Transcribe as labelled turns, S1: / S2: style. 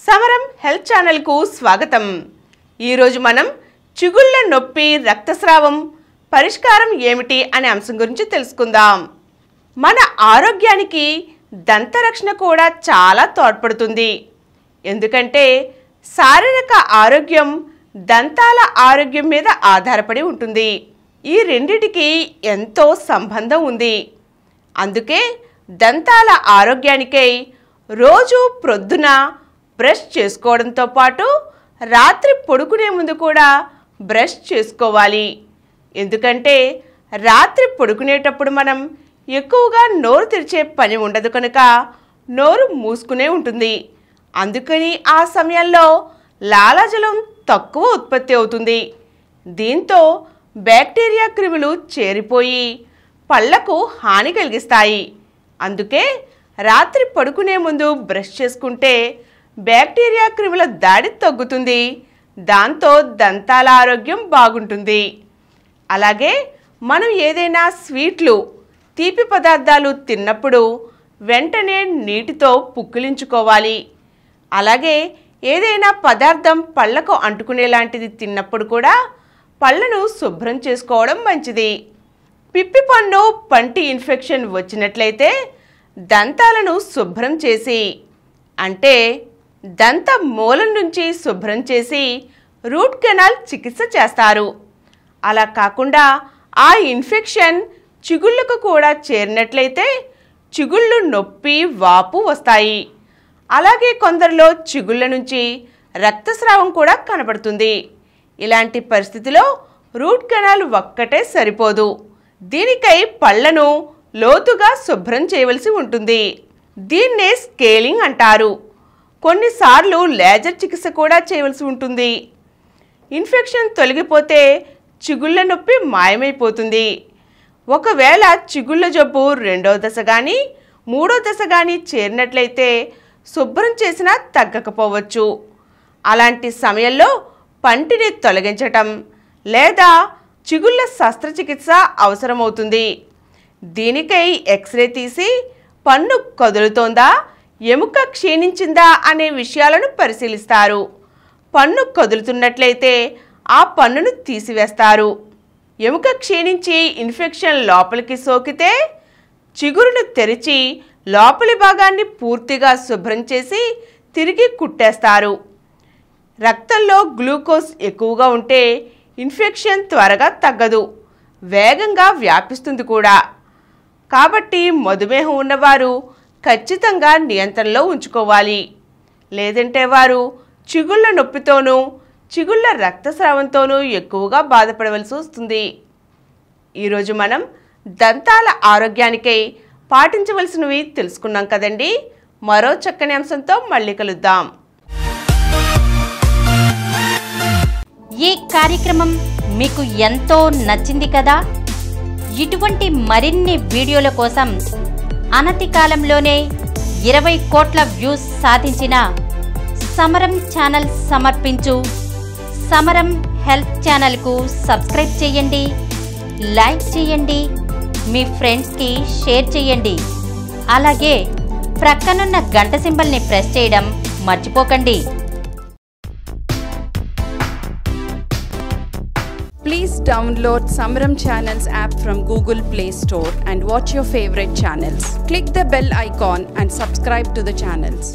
S1: సమరం health channel కు స్వాగతం। ఈ రోజు మనం చిగుళ్ళ నొప్పి రక్తస్రావం పరిష్కారం ఏమిటి అనే అంశం గురించి తెలుసుకుందాం। మన ఆరోగ్యానికి దంత రక్షణ కూడా చాలా తోడ్పడుతుంది। ఎందుకంటే శారీరక ఆరోగ్యం దంతాల ఆరోగ్యం మీద ఆధారపడి ఉంటుంది। ఈ రెండిటికి ఎంతో సంబంధం ఉంది। అందుకే దంతాల ఆరోగ్యానికై రోజు ప్రొద్దున బ్రష్ చేసుకోవడంతో పాటు రాత్రి పడుకునే ముందు కూడా బ్రష్ చేసుకోవాలి। ఎందుకంటే రాత్రి పడుకునేటప్పుడు మనం ఎక్కువగా నోరు తెరిచే పని ఉండదు కనుక నోరు మూసుకునే ఉంటుంది। అందుకని ఆ సమయంలో లాలాజలం తక్కువ ఉత్పత్తి అవుతుంది। దీంతో బ్యాక్టీరియా క్రిములు చేరిపోయి పళ్లకు హాని కలిగిస్తాయి। అందుకే రాత్రి పడుకునే ముందు బ్రష్ చేసుకుంటే బ్యాక్టీరియా క్రిముల దాడి తగ్గుతుంది। దాంతో దంతాల ఆరోగ్యం బాగుంటుంది। అలాగే మనం ఏదైనా స్వీట్లు తీపి పదార్థాలు తిన్నప్పుడు వెంటనే నీటితో పుక్కిలించుకోవాలి। అలాగే ఏదైనా పదార్థం పళ్లకు అంటుకునేలాంటిది తిన్నప్పుడు కూడా పళ్లను శుభ్రం చేసుకోవడం మంచిది। పిప్పి పన్ను పంటి ఇన్ఫెక్షన్ వచ్చినట్లయితే దంతాలను శుభ్రం చేసి అంటే దంత మూలం నుంచి శుభ్రం చేసి రూట్ కెనాల్ చికిత్స చేస్తారు। అలా కాకుండా ఆ ఇన్ఫెక్షన్ చిగుళ్ళకు కూడా చేరినట్లయితే చిగుళ్ళు నొప్పి వాపు వస్తాయి। అలాగే కొందరిలో చిగుళ్ళ నుంచి రక్తస్రావం కూడా కనబడుతుంది। ఇలాంటి పరిస్థితిలో రూట్ కెనాల్ ఒక్కటే సరిపోదు। దీనికై పళ్లను లోతుగా శుభ్రం చేయవలసి ఉంటుంది। దీన్నే స్కేలింగ్ అంటారు। కొన్నిసార్లు లేజర్ చికిత్స కూడా చేయవలసి ఉంటుంది। ఇన్ఫెక్షన్ తొలగిపోతే చిగుళ్ళ నొప్పి మాయమైపోతుంది। ఒకవేళ చిగుళ్ళ జబ్బు రెండో దశ కానీ మూడో దశ కానీ చేరినట్లయితే శుభ్రం చేసినా తగ్గకపోవచ్చు। అలాంటి సమయంలో పంటిని తొలగించటం లేదా చిగుళ్ళ శస్త్రచికిత్స అవసరమవుతుంది। దీనికై ఎక్స్రే తీసి పన్ను కదులుతోందా ఎముక క్షీణించిందా అనే విషయాలను పరిశీలిస్తారు। పన్ను కదులుతున్నట్లయితే ఆ పన్నును తీసివేస్తారు। ఎముక క్షీణించి ఇన్ఫెక్షన్ లోపలికి సోకితే చిగురును తెరిచి లోపలి భాగాన్ని పూర్తిగా శుభ్రం చేసి తిరిగి కుట్టేస్తారు। రక్తంలో గ్లూకోజ్ ఎక్కువగా ఉంటే ఇన్ఫెక్షన్ త్వరగా తగ్గదు, వేగంగా వ్యాపిస్తుంది కూడా। కాబట్టి మధుమేహం ఉన్నవారు ఖచ్చితంగా నియంత్రణలో ఉంచుకోవాలి। లేదంటే వారు చిగుళ్ళ నొప్పితోనూ చిగుళ్ళ రక్తస్రావంతోనూ ఎక్కువగా బాధపడవలసి వస్తుంది। ఈరోజు మనం దంతాల ఆరోగ్యానికై పాటించవలసినవి తెలుసుకున్నాం కదండి। మరో చక్కని అంశంతో మళ్ళీ కలుద్దాం।
S2: ఈ కార్యక్రమం మీకు ఎంతో నచ్చింది కదా। ఇటువంటి మరిన్ని వీడియోల కోసం అనతి కాలంలోనే 20 కోట్ల వ్యూస్ సాధించిన సమరం ఛానల్ సమర్పించు సమరం హెల్త్ ఛానల్కు సబ్స్క్రైబ్ చేయండి, లైక్ చేయండి, మీ ఫ్రెండ్స్కి షేర్ చేయండి। అలాగే ప్రక్కనున్న గంట సింబల్ని ప్రెస్ చేయడం మర్చిపోకండి।
S3: Please download Samaram Channels app from Google Play Store and watch your favorite channels. Click the bell icon and subscribe to the channels.